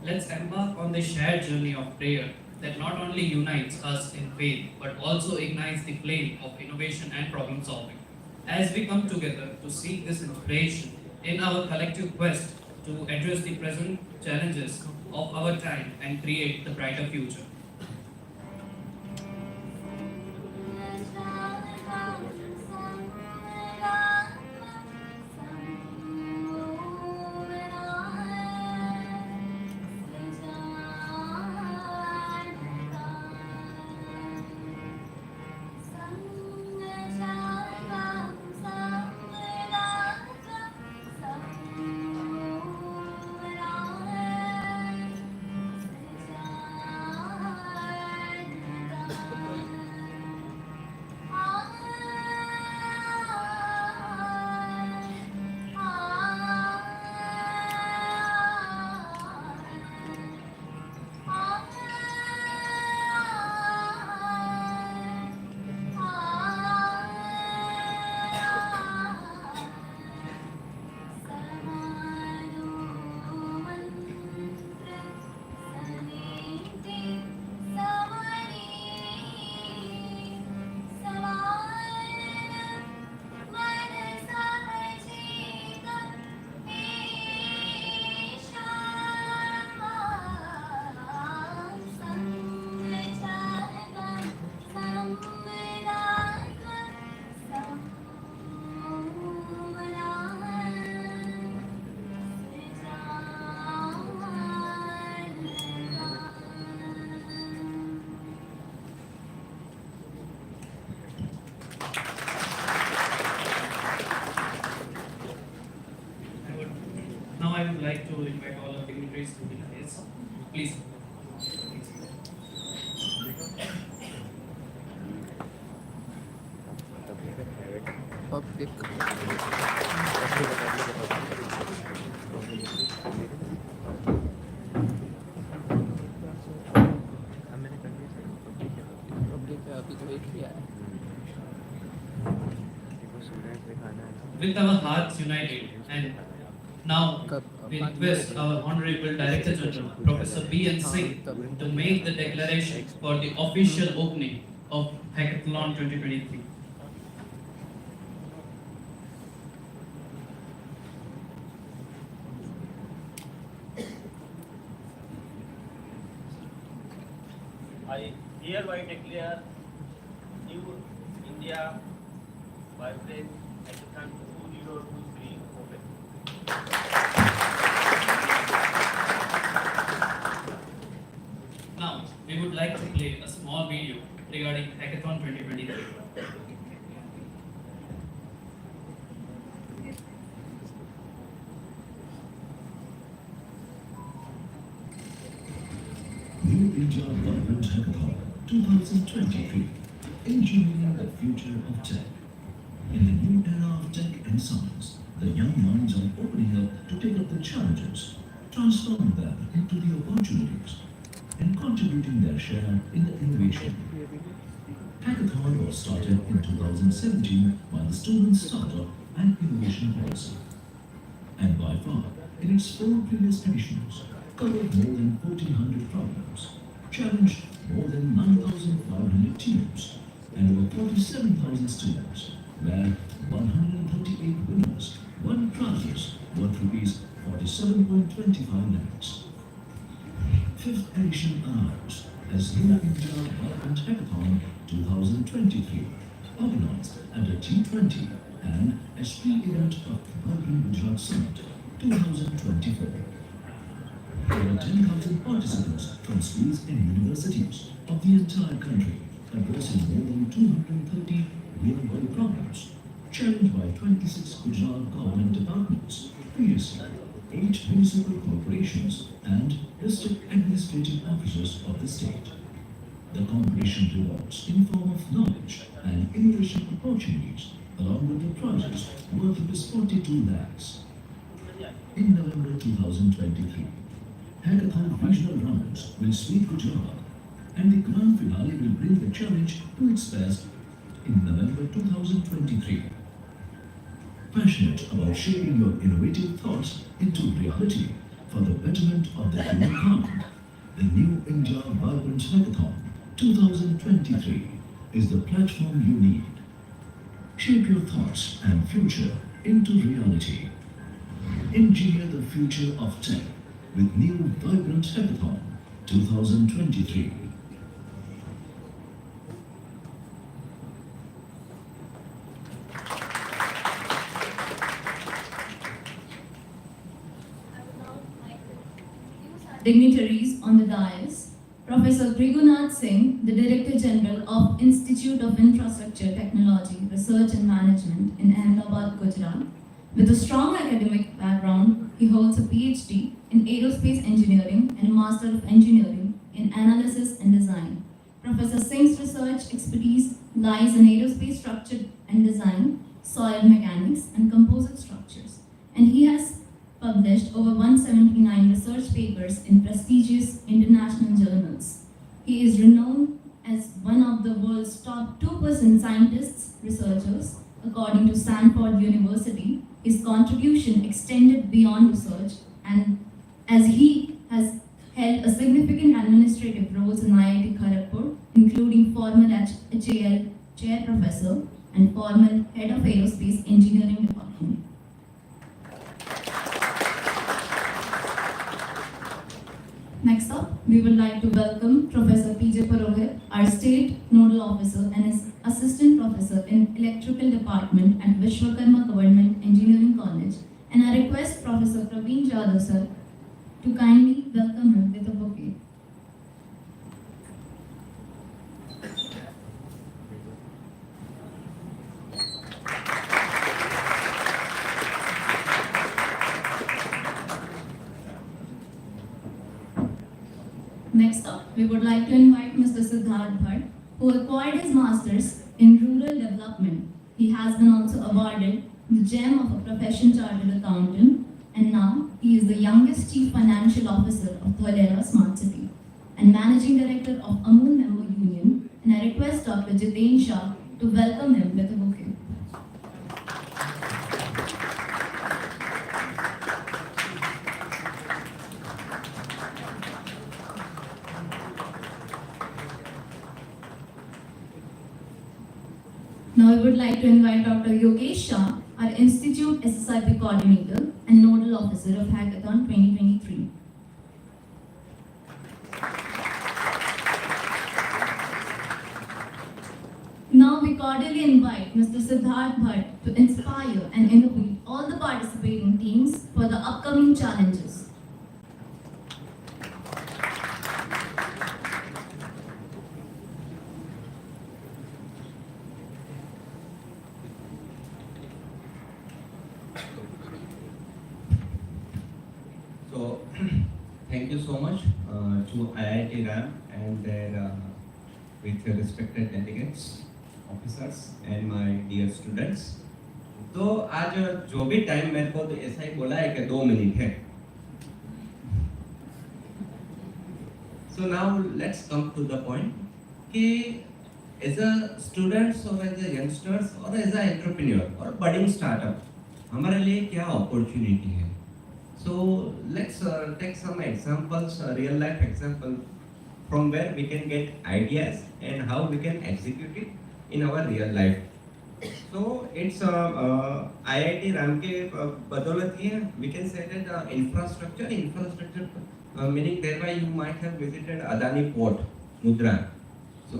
Let's embark on the shared journey of prayer that not only unites us in faith but also ignites the flame of innovation and problem solving. As we come together to seek this inspiration in our collective quest to address the present challenges of our time and create the brighter future. Now I would like to invite all our dignitaries to the dais. Please. Public. With our hearts united and now we request our Honorable Director General, Professor B.N. Singh, to make the declaration for the official opening of Hackathon 2023. I hereby declare New India Vibrant Hackathon 2023 open. Now, we would like to play a small video regarding Hackathon 2023. New India Vibrant Hackathon 2023, Engineering the Future of Tech. In the new era of tech and science, the young minds are opening up to take up the challenges, transforming them into the opportunities, and contributing their share in the innovation. Hackathon was started in 2017 by the Student Startup and Innovation Policy, and by far, in its 4 previous editions, covered more than 1,400 problems, challenged more than 9,500 teams, and over 47,000 students, where 138 winners won prizes worth rupees 47.25 lakhs. 5th edition arrives as New India Vibrant Hackathon 2023, organized under G20 and as pre-event of Vibrant Gujarat Summit 2024. There were 10,000 participants from schools and universities of the entire country, addressing more than 230 real-world problems, challenged by 26 Gujarat government departments, previously 8 municipal corporations and district administrative officers of the state. The competition rewards in form of knowledge and innovation opportunities, along with the prizes worth Rs 42 lakhs. In November 2023, Hackathon regional rounds will sweep Gujarat, and the grand finale will bring the challenge to its best in November 2023. Passionate about shaping your innovative thoughts into reality, for the betterment of the humankind. The New India Vibrant Hackathon 2023 is the platform you need. Shape your thoughts and future into reality. Engineer the future of tech with New Vibrant Hackathon 2023. Dignitaries on the dais, Professor Brigunath Singh, the Director General of Institute of Infrastructure Technology, Research and Management in Ahmadabad, Gujarat. With a strong academic background, he holds a PhD in Aerospace Engineering and a Master of Engineering in Analysis and Design. Professor Singh's research expertise lies in aerospace structure and design, soil mechanics, and composite structures, and he has published over 179 research papers in prestigious international journals. He is renowned as one of the world's top 2% scientists, researchers. According to Stanford University, his contribution extended beyond research, and as he has held a significant administrative roles in IIT Kharagpur, including former HAL chair professor and former head of aerospace engineering department. Next up, we would like to welcome Professor P.J. Purohit, our State Nodal Officer and his Assistant Professor in Electrical Department at Vishwakarma Government Engineering College, and I request Professor Praveen Jadhav sir to kindly welcome him with a bouquet. Next up, we would like to invite Mr. Siddharth Bhatt, who acquired his master's in rural development. He has been also awarded the Gem of a Profession Chartered Accountant, and now he is the youngest Chief Financial Officer of Dholera Smart City and Managing Director of Amul Member Union. And I request Dr. Jiten Shah to welcome him with a bouquet. Now I would like to invite Dr. Yogesh Shah, our Institute SSIP Coordinator and Nodal Officer of Hackathon 2023. Now we cordially invite Mr. Siddharth Bhatt to inspire and innovate all the participating teams for the upcoming challenges. So, thank you so much to IITRAM and their with respected delegates, officers and my dear students. तो आज जो भी time मेरे को तो ऐसा ही बोला है कि 2 मिनट है. So now let's come to the point कि as a students or as a youngsters or as a entrepreneur or budding startup हमारे लिए क्या opportunity है. So let's take some examples, real life examples from where we can get ideas and how we can execute it in our real life. So it's IITRAM के बदौलत ही है. We can say that infrastructure meaning thereby you might have visited Adani Port, Mudra. So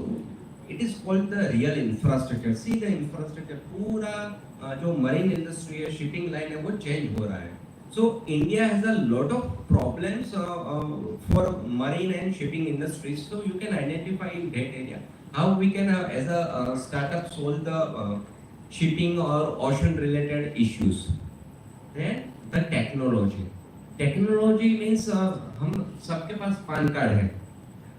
it is called the real infrastructure. See the infrastructure पूरा जो marine industry है, shipping line है वो change हो रहा है. So India has a lot of problems for marine and shipping industries. So you can identify in that area how we can as a startup solve the shipping or ocean related issues. Then the technology. Technology means हम सबके पास PAN card है.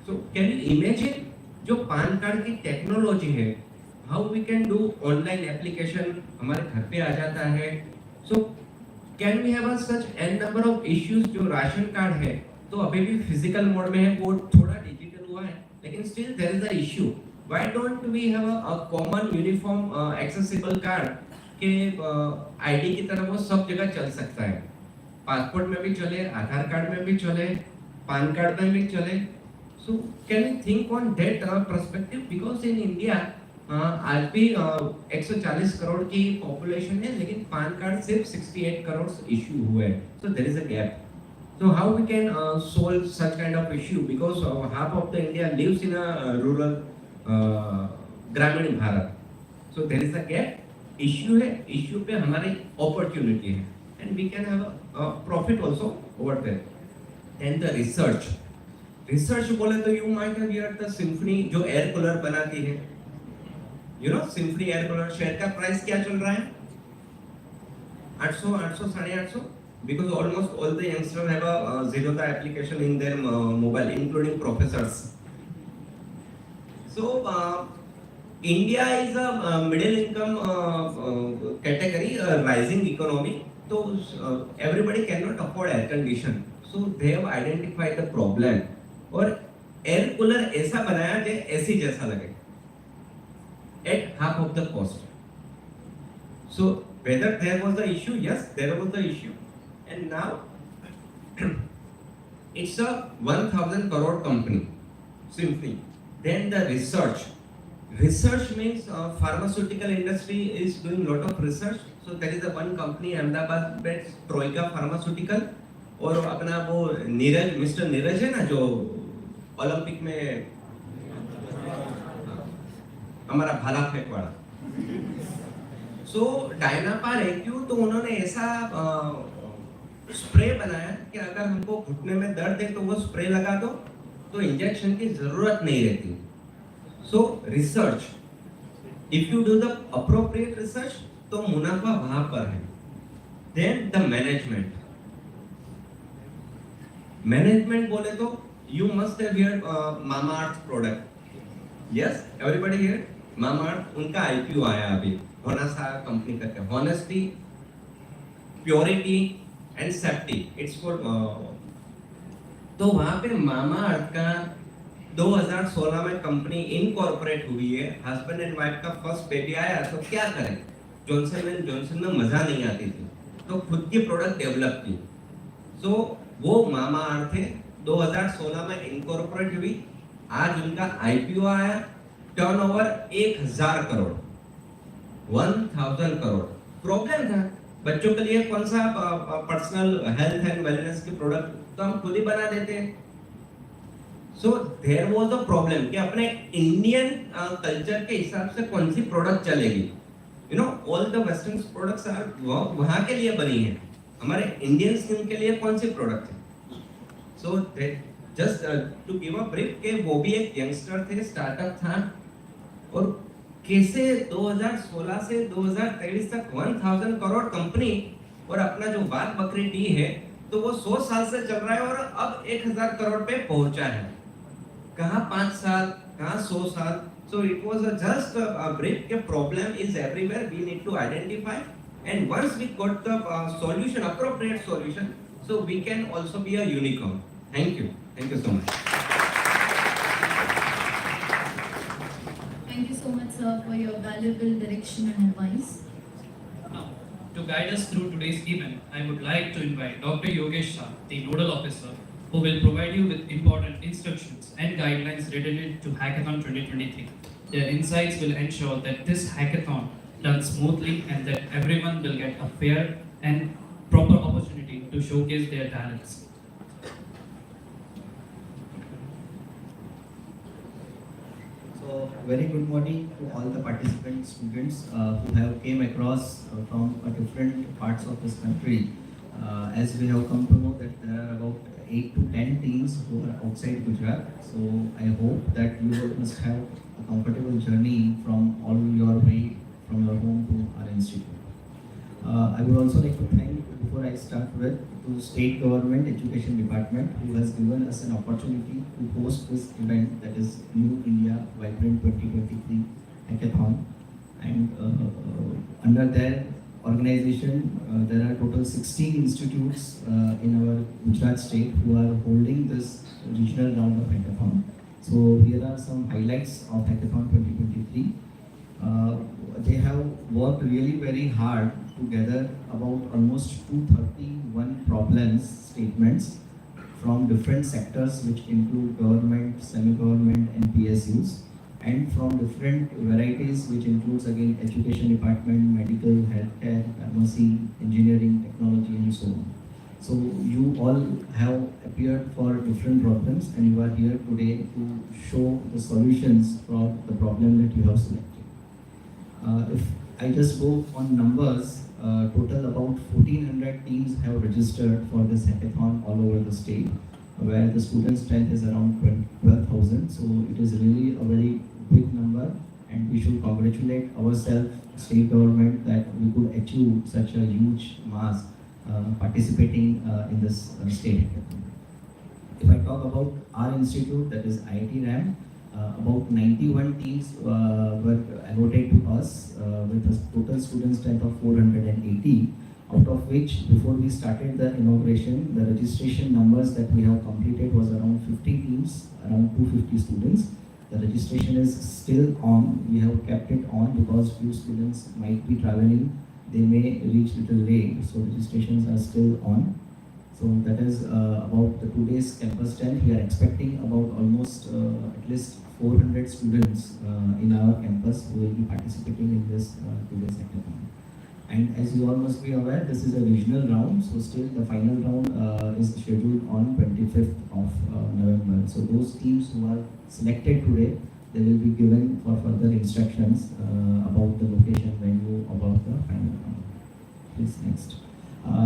So can you imagine जो PAN card की technology है, how we can do online application हमारे घर पे आ जाता है. So can we have a such n number of issues जो राशन कार्ड है तो अभी भी फिजिकल मोड में है, वो थोड़ा डिजिटल हुआ है, लेकिन still there is a issue. Why don't we have a common uniform accessible card के ID की तरह वो सब जगह चल सकता है. पासपोर्ट में भी चले, आधार कार्ड में भी चले, पान कार्ड में भी चले. So can we think on that perspective? Because in India आज भी 140 करोड़ की पॉपुलेशन है, लेकिन पान कार्ड सिर्फ 68 करोड़ इशू हुए हैं. So there is a gap. So how we can solve such kind of issue? Because half of the India lives in a rural ग्रामीण Bharat. So there is a gap. Issue है, issue पे हमारी opportunity है, and we can have a profit also over there. And the research. Research बोले तो you might have heard the Symphony जो air cooler बनाती है. You know Symphony air cooler share का प्राइस क्या चल रहा है? 800, 800, 850. Because almost all the youngsters have a Zerodha application in their mobile, including professors. So India is a middle income category, a rising economy. So everybody cannot afford air condition. So they have identified the problem. और air cooler ऐसा बनाया जो AC जैसा लगे at half of the cost. So whether there was the issue? Yes, there was the issue. And now it's a 1,000 crore company, Symphony. Then the research. Research means pharmaceutical industry is doing lot of research. So there is a one company Ahmadabad based Troika Pharmaceutical. और अपना वो Neeraj, mister Neeraj है ना जो Olympic में हमारा भाला फेंक वाला. सो डायनापार एक्यू तो उन्होंने ऐसा स्प्रे बनाया कि अगर हमको घुटने में दर्द है तो वो स्प्रे लगा दो तो इंजेक्शन की जरूरत नहीं रहती. सो research, if you do the appropriate research तो मुनाफा वहां पर है. Then the management. मैनेजमेंट बोले तो you must have heard Mamaearth product. Yes, everybody here. Mamaearth, उनका आईपीओ आया अभी, होनासा कंपनी करके. Honesty, purity and safety, it's for. तो वहां पे मामा अर्थ का 2016 में कंपनी इनकॉर्पोरेट हुई है. हस्बैंड एंड वाइफ का फर्स्ट बेबी आया तो क्या करें, जॉनसन एंड जॉनसन में मजा नहीं आती थी तो खुद की प्रोडक्ट डेवलप की. सो वो मामा अर्थ है, 2016 में इनकॉर्पोरेट हुई. आज उनका आईपीओ आया, टर्नओवर 1000 करोड़, 1000 करोड़. प्रॉब्लम था बच्चों के लिए कौन सा पर्सनल हेल्थ एंड वेलनेस की प्रोडक्ट तो हम खुद ही बना देते हैं. So there was a problem कि अपने इंडियन कल्चर के हिसाब से कौन सी प्रोडक्ट चलेगी. You know all the western products are वहां के लिए बनी है, हमारे इंडियन स्किन के लिए कौन सी प्रोडक्ट है. So just to give a brief के वो भी एक यंगस्टर थे, स्टार्टअप था, और कैसे 2016 से 2023 तक 1000 करोड़ कंपनी और अपना जो बात बकरी टी है तो वो 100 साल से चल रहा है और अब 1000 करोड़ पे पहुंचा है. कहाँ 5 साल, कहाँ 100 साल. So it was just a brief. The problem is everywhere. We need to identify, and once we got the solution, appropriate solution, so we can also be a unicorn. Thank you. Thank you so much. Thank you so much, sir, for your valuable direction and advice. Now, to guide us through today's event, I would like to invite Dr. Yogesh Shah, the Nodal Officer, who will provide you with important instructions and guidelines related to Hackathon 2023. Their insights will ensure that this hackathon runs smoothly and that everyone will get a fair and proper opportunity to showcase their talents. So, very good morning to all the participants, students who have came across from different parts of this country. As we have come to know that there are about 8 to 10 teams who are outside Gujarat. So I hope that you all must have a comfortable journey from all your way from your home to our institute. I would also like to thank, before I start with, to State Government Education Department who has given us an opportunity to host this event, that is New India Vibrant 2023 Hackathon. And under their organization, there are total 16 institutes in our Gujarat state who are holding this regional round of hackathon. So here are some highlights of Hackathon 2023. They have worked really very hard together about almost 231 problems, statements from different sectors which include government, semi-government and PSUs, and from different varieties which includes again education department, medical, healthcare, pharmacy, engineering, technology and so on. So you all have appeared for different problems and you are here today to show the solutions for the problem that you have selected. If I just go on numbers, total about 1400 teams have registered for this hackathon all over the state, where the student strength is around 12,000. So it is really a very big number, and we should congratulate ourselves, state government, that we could achieve such a huge mass participating in this state hackathon. If I talk about our institute, that is IITRAM, about 91 teams were allotted to us with a total student strength of 480, out of which before we started the inauguration, the registration numbers that we have completed was around 50 teams, around 250 students. The registration is still on. We have kept it on because few students might be traveling. They may reach little late, so registrations are still on. So that is about the today's campus strength. We are expecting about almost at least 400 students in our campus who will be participating in this today's hackathon. And as you all must be aware, this is a regional round, so still the final round is scheduled on 25th of November. So those teams who are selected today, they will be given for further instructions about the location, venue, about the final round. Please next.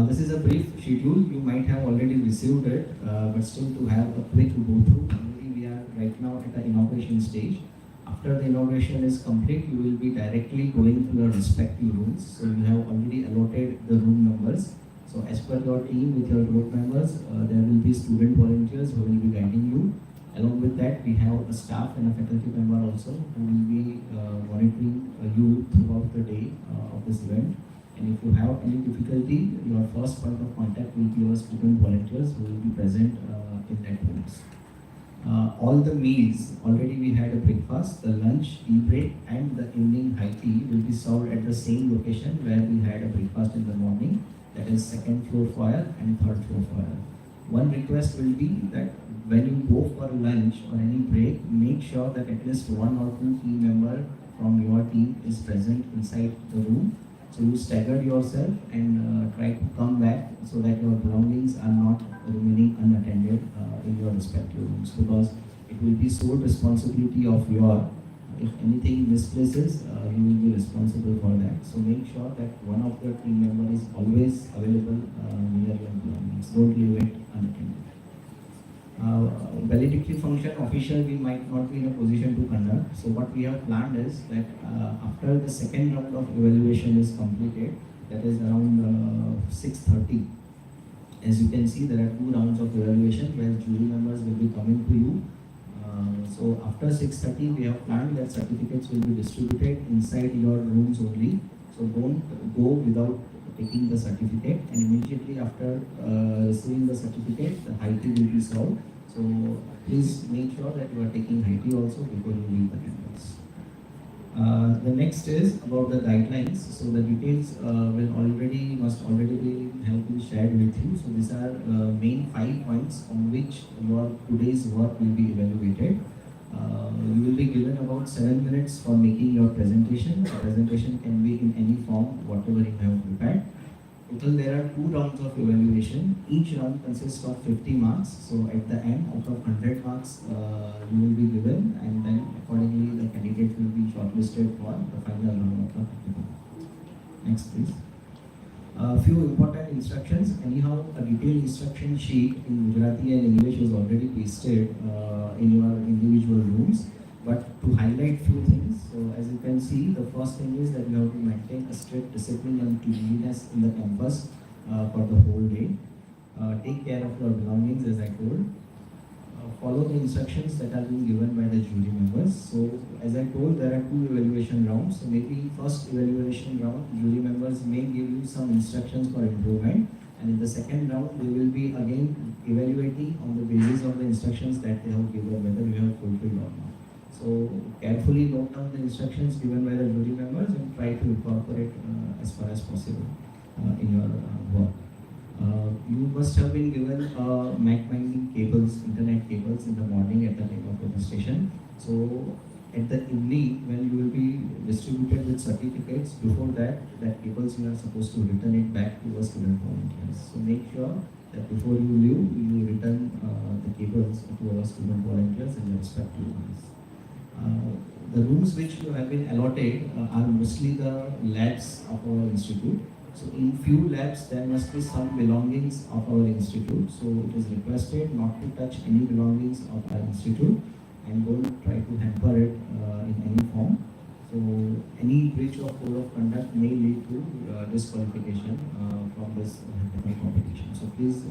This is a brief schedule. You might have already received it, but still to have a quick go through. We are right now at the inauguration stage. After the inauguration is complete, you will be directly going to your respective rooms. So you have already allotted the room numbers. So as per your team with your group members, there will be student volunteers who will be guiding you. Along with that, we have a staff and a faculty member also who will be monitoring you throughout the day of this event. And if you have any difficulty, your first point of contact will be your student volunteers who will be present in that rooms. All the meals, already we had a breakfast, the lunch, tea break and the evening high tea will be served at the same location where we had a breakfast in the morning, that is second floor foyer and third floor foyer. One request will be that when you go for lunch or any break, make sure that at least one or two team member from your team is present inside the room. So you stagger yourself and try to come back so that your belongings are not remaining unattended in your respective rooms, because it will be sole responsibility of your, if anything misplaces, you will be responsible for that. So make sure that one of your team member is always available near your belongings. Don't leave it unattended. Valedictory function official we might not be in a position to conduct. So what we have planned is that after the second round of evaluation is completed, that is around 6:30. As you can see, there are two rounds of evaluation where jury members will be coming to you. So after 6:30, we have planned that certificates will be distributed inside your rooms only. So don't go without taking the certificate, and immediately after receiving the certificate, the high tea will be served. So please make sure that you are taking high tea also before you leave the campus. The next is about the guidelines. So the details must already have been shared with you. So these are main 5 points on which your today's work will be evaluated. You will be given about 7 minutes for making your presentation. The presentation can be in any form, whatever you have prepared. Total, there are 2 rounds of evaluation. Each round consists of 50 marks. So at the end, out of 100 marks, you will be given, and then accordingly the candidate will be shortlisted for the final round of the hackathon. Next, please. A few important instructions. Anyhow, a detailed instruction sheet in Gujarati and English is already pasted in your individual rooms. But to highlight few things, so as you can see, the first thing is that you have to maintain a strict discipline and cleanliness in the campus for the whole day. Take care of your belongings, as I told. Follow the instructions that are being given by the jury members. So as I told, there are 2 evaluation rounds. So maybe first evaluation round, jury members may give you some instructions for improvement, and in the second round, they will be again evaluating on the basis of the instructions that they have given, whether you have fulfilled or not. So So carefully note down the instructions given by the jury members and try to incorporate as far as possible in your work. You must have been given MAC binding cables, internet cables in the morning at the time of registration. So at the evening, when you will be distributed with certificates, before that cables you are supposed to return it back to your student volunteers. So make sure that before you leave, you return the cables to our student volunteers in the respective rooms. The rooms which you have been allotted are mostly the labs of our institute. So in few labs there must be some belongings of our institute. So it is requested not to touch any belongings of our institute and don't try to hamper it in any form. So any breach of code of conduct may lead to disqualification from this hackathon competition. So please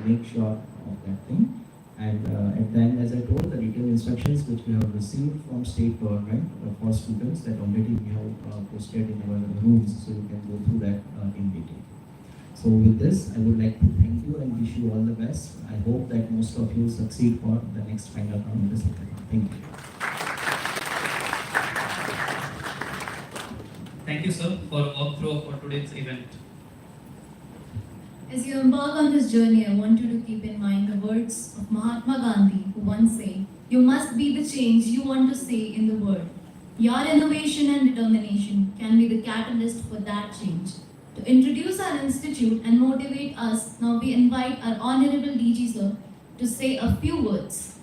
make sure of that thing. And at the end, as I told, the detailed instructions which we have received from state government for students that already we have posted in our rooms, so you can go through that in detail. So with this, I would like to thank you and wish you all the best. I hope that most of you succeed for the next final round of this hackathon. Thank you. Thank you, sir, for a walkthrough for today's event. As you embark on this journey, I want you to keep in mind the words of Mahatma Gandhi, who once said, "You must be the change you want to see in the world. Your innovation and determination can be the catalyst for that change." To introduce our institute and motivate us, now we invite our Honorable DG sir to say a few words.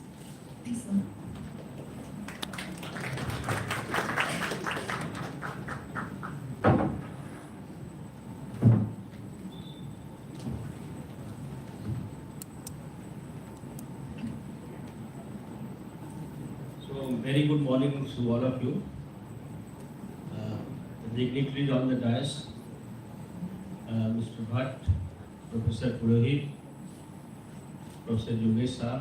Please, sir. So, very good morning to all of you. Dignitaries on the dais, Mr. Bhatt, Professor Purohit, Professor Yogesh Shah,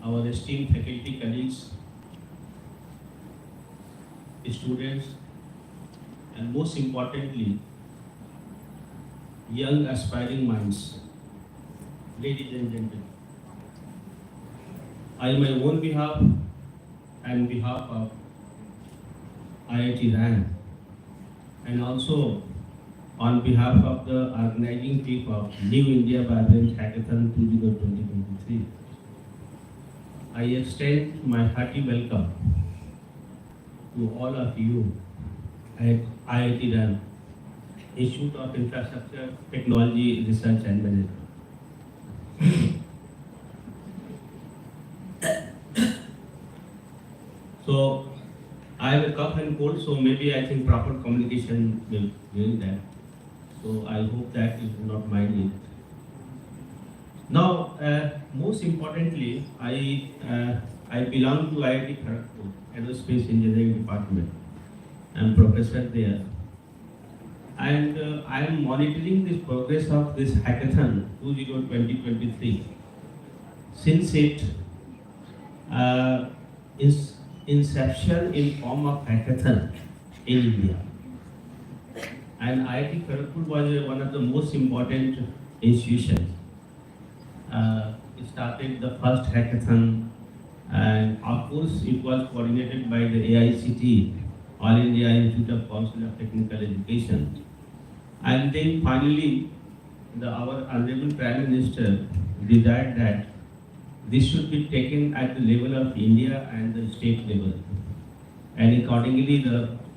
our esteemed faculty colleagues, students, and most importantly, young aspiring minds. Ladies and gentlemen, on my own behalf and behalf of IITRAM, and also on behalf of the organizing team of New India Vibrant Hackathon 2023, I extend my hearty welcome to all of you at IITRAM, Institute of Infrastructure, Technology, Research and Management. So, I have a cough and cold, so maybe I think proper communication will be there. So, I hope that you will not mind it. Now, most importantly, I belong to IIT Kharagpur, Aerospace Engineering Department. I am professor there. And I am monitoring the progress of this Hackathon 2023 since it is inception in form of hackathon in India. And IIT Kharagpur was one of the most important institutions. It started the first hackathon, and of course it was coordinated by the AICT, All India Institute of Council of Technical Education. And then finally, our Honorable Prime Minister desired that this should be taken at the level of India and the state level. And accordingly,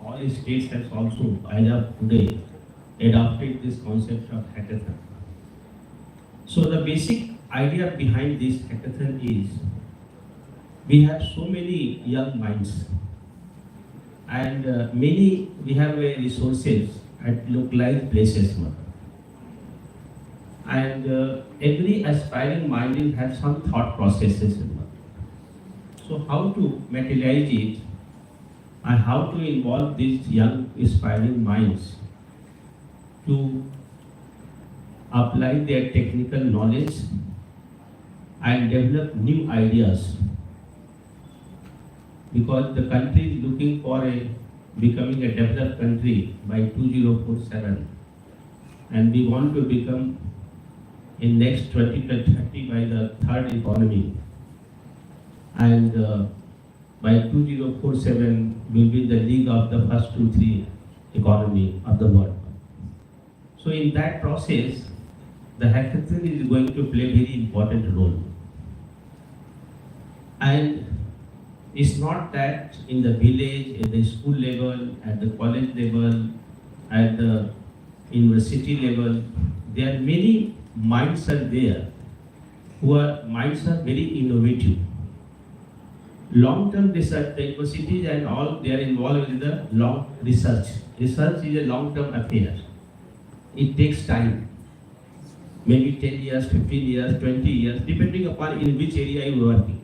all states have also, as of today, adopted this concept of hackathon. So the basic idea behind this hackathon is, we have so many young minds, and we have resources at localized places. And every aspiring mind has some thought processes. So how to materialize it and how to involve these young aspiring minds to apply their technical knowledge and develop new ideas, because the country is looking for becoming a developed country by 2047, and we want to become in next 20 to 30 by the third economy. And by 2047 will be the league of the first 2-3 economy of the world. So in that process, the hackathon is going to play a very important role. And it's not that in the village, at the school level, at the college level, at the university level, there are many minds are there minds are very innovative. Long-term research, the universities and all, they are involved in the long research. Research is a long-term affair. It takes time. Maybe 10 years, 15 years, 20 years, depending upon in which area you are working.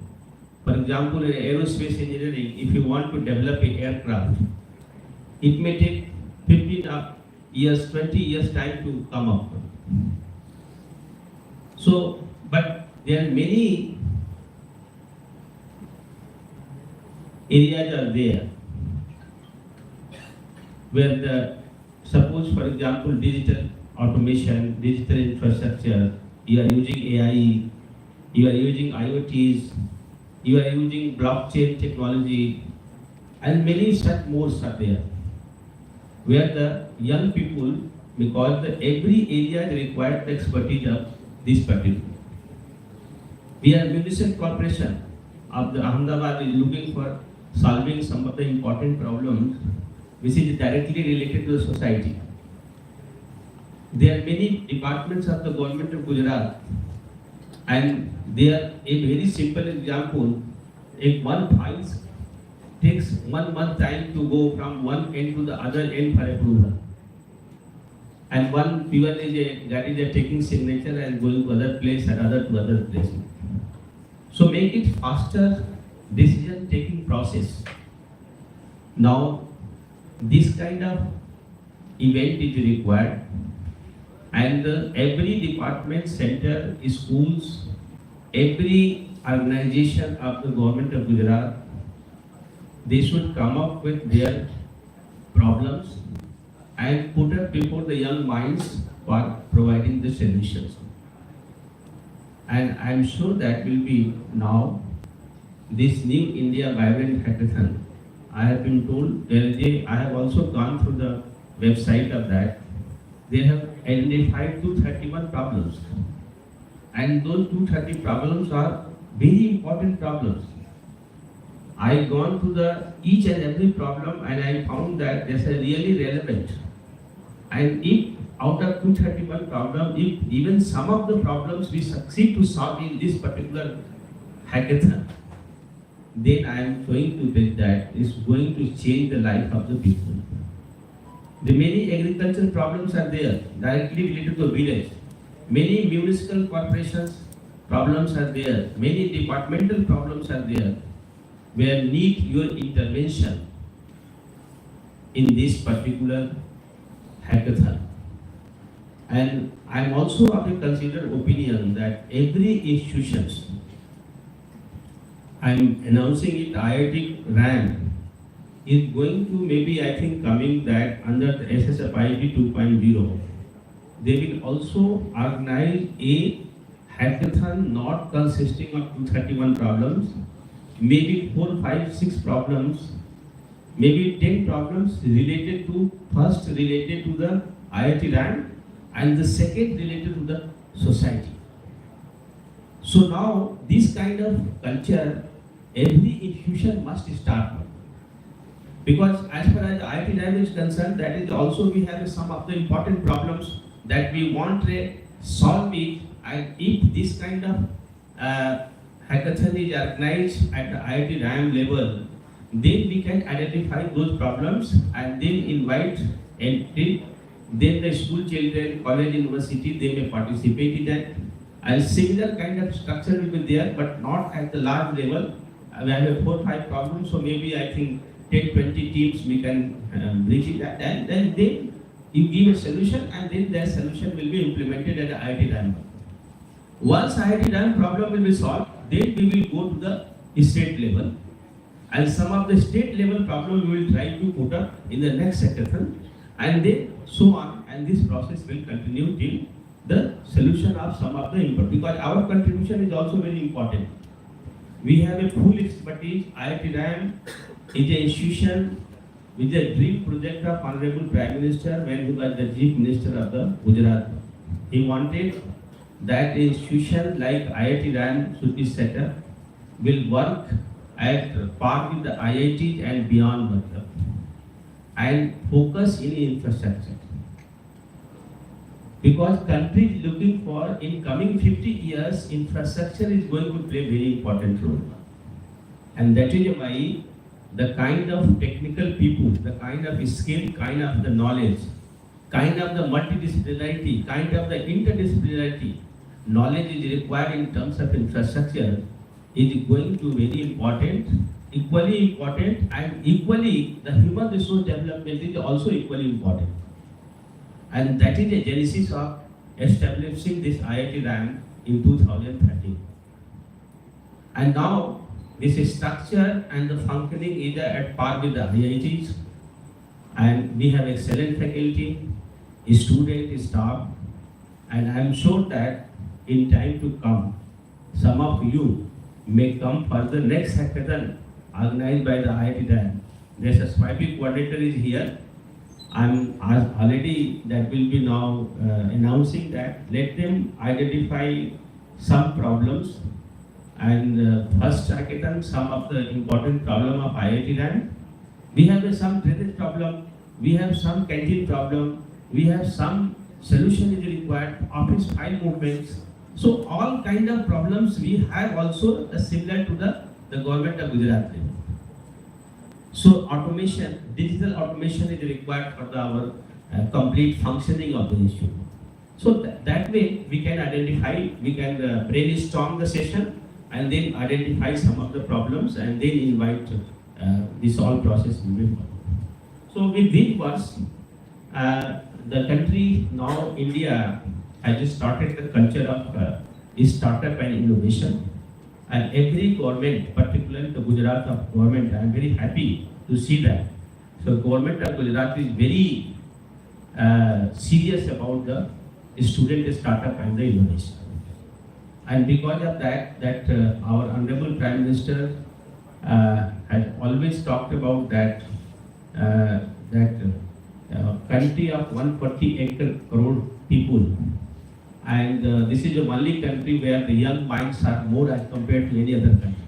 For example, in aerospace engineering, if you want to develop an aircraft, it may take 15 years, 20 years time to come up. So, but there are many areas are there where suppose for example digital automation, digital infrastructure, you are using AI, you are using IoTs, you are using blockchain technology, and many such more are there where the young people, because every area requires the expertise of this particular. We are municipal corporation of the Ahmadabad is looking for solving some of the important problems which is directly related to the society. There are many departments of the government of Gujarat, and there a very simple example, if one files takes 1 month time to go from one end to the other end for approval. And one even that is taking signature and going to other place and other to other place. So make it faster decision taking process. Now this kind of event is required, and every department, center, schools, every organization of the government of Gujarat, they should come up with their problems and put up before the young minds for providing the solutions. And I am sure that will be now this New India Vibrant Hackathon. I have been told, I have also gone through the website of that. They have identified 231 problems. And those 230 problems are very important problems. I gone to each and every problem and I found that they are really relevant. And if out of 231 problems, if even some of the problems we succeed to solve in this particular hackathon, then I am going to bet that it's going to change the life of the people. The many agricultural problems are there, directly related to village. Many municipal corporations problems are there. Many departmental problems are there, where need your intervention in this particular hackathon. And I am also of a considered opinion that every institutions, I am announcing it, IITRAM is going to maybe I think coming that under the SSIP 2.0, they will also organize a hackathon not consisting of 231 problems, maybe 4, 5, 6 problems, maybe 10 problems related to, first related to the IITRAM and the second related to the society. So now this kind of culture, every institution must start with. Because as far as IITRAM is concerned, that is also we have some of the important problems that we want to solve it, and if this kind of hackathon is organized at the IITRAM level, then we can identify those problems and then invite entry. Then the school children, college, university, they may participate in that. And similar kind of structure will be there, but not at the large level. We have 4, 5 problems, so maybe I think 10, 20 teams we can bridge it, and then you give a solution, and then that solution will be implemented at the IITRAM. Once IITRAM problem will be solved, then we will go to the state level, and some of the state level problem we will try to put up in the next hackathon, and then so on, and this process will continue till the solution of some of the input, because our contribution is also very important. we have a full expertise. IITRAM is an institution with a dream project of Honorable Prime Minister when he was the Chief Minister of the Gujarat. He wanted that institution like IITRAM should be set up, will work at par with the IITs and beyond, and focus in infrastructure. Because country is looking for, in coming 50 years, infrastructure is going to play a very important role. And that is why the kind of technical people, the kind of skill, kind of the knowledge, kind of the multidisciplinarity, kind of the interdisciplinarity knowledge is required in terms of infrastructure is going to be very important, equally important, and equally the human resource development is also equally important. And that is the genesis of establishing this IITRAM in 2013. And now this structure and the functioning is at par with the IITs, and we have excellent faculty, student, staff, and I am sure that in time to come, some of you may come for the next hackathon organized by the IITRAM. The SSIP coordinator is here. I'm already, that will be now announcing that. Let them identify some problems, and first hackathon, some of the important problem of IITRAM. We have some drainage problem, we have some canteen problem, we have some solution is required, office file movements. So all kind of problems we have also similar to the government of Gujarat. So automation, digital automation is required for our complete functioning of the institute. So that way we can identify, we can brainstorm the session and then identify some of the problems and then invite this whole process will be followed. So with these words, the country now, India, has just started the culture of startup and innovation. And every government, particularly the Gujarat of government, I am very happy to see that. So government of Gujarat is very serious about the student startup and the innovation. And because of that, our Honorable Prime Minister has always talked about that country of 140 crore people. And this is the only country where the young minds are more as compared to any other country.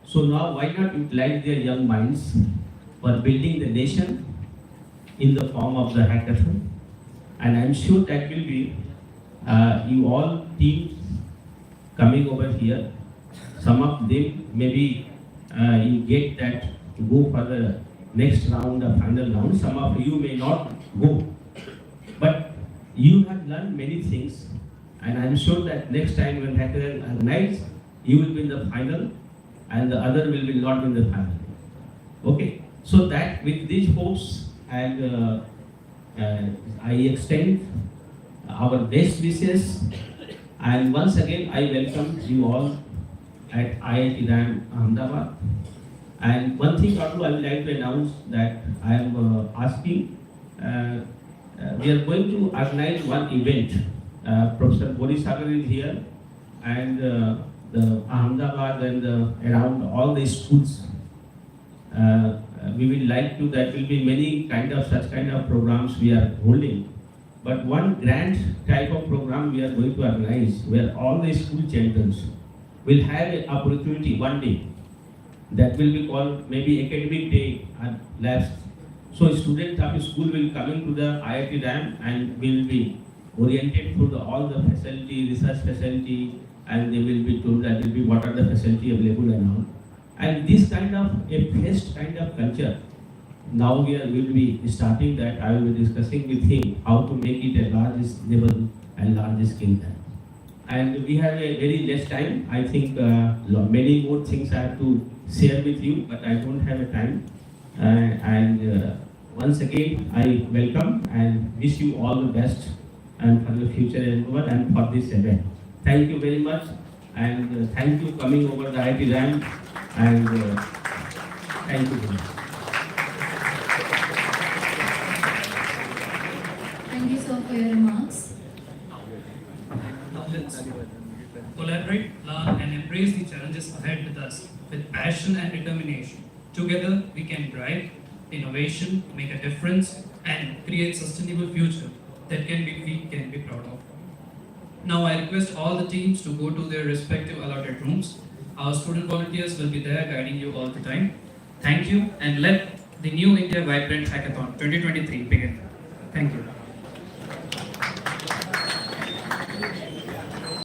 So now why not utilize their young minds for building the nation in the form of the hackathon? And I'm sure that will be you all teams coming over here. Some of them maybe you get that to go for the next round, the final round. Some of you may not go. But you have learned many things, and I'm sure that next time when hackathon is organized, you will be in the final, and the other will be not in the final. Okay, so that with these hopes, and I extend our best wishes, and once again I welcome you all at IITRAM Ahmadabad. And one thing also I would like to announce that I am asking. We are going to organize one event. Professor Boris Sagar is here, and the Ahmadabad and around all the schools. We will like to, that will be many such kind of programs we are holding. But one grand type of program we are going to organize where all the school champions will have an opportunity one day. That will be called maybe academic day at labs. So students of school will come into the IITRAM and will be oriented through all the facility, research facility, and they will be told that will be what are the facility available and all. And this kind of a fest kind of culture, now we will be starting that. I will be discussing with him how to make it a large level and large scale. And we have a very less time. I think many more things I have to share with you, but I don't have a time. Once again, I welcome and wish you all the best and for the future endeavor and for this event. Thank you very much, and thank you coming over the IITRAM, and thank you very much. Thank you, sir, for your remarks. collaborate, learn, and embrace the challenges ahead with us with passion and determination. Together, we can drive innovation, make a difference, and create sustainable future that we can be proud of. Now, I request all the teams to go to their respective allotted rooms. Our student volunteers will be there guiding you all the time. Thank you, and let the New India Vibrant Hackathon 2023 begin.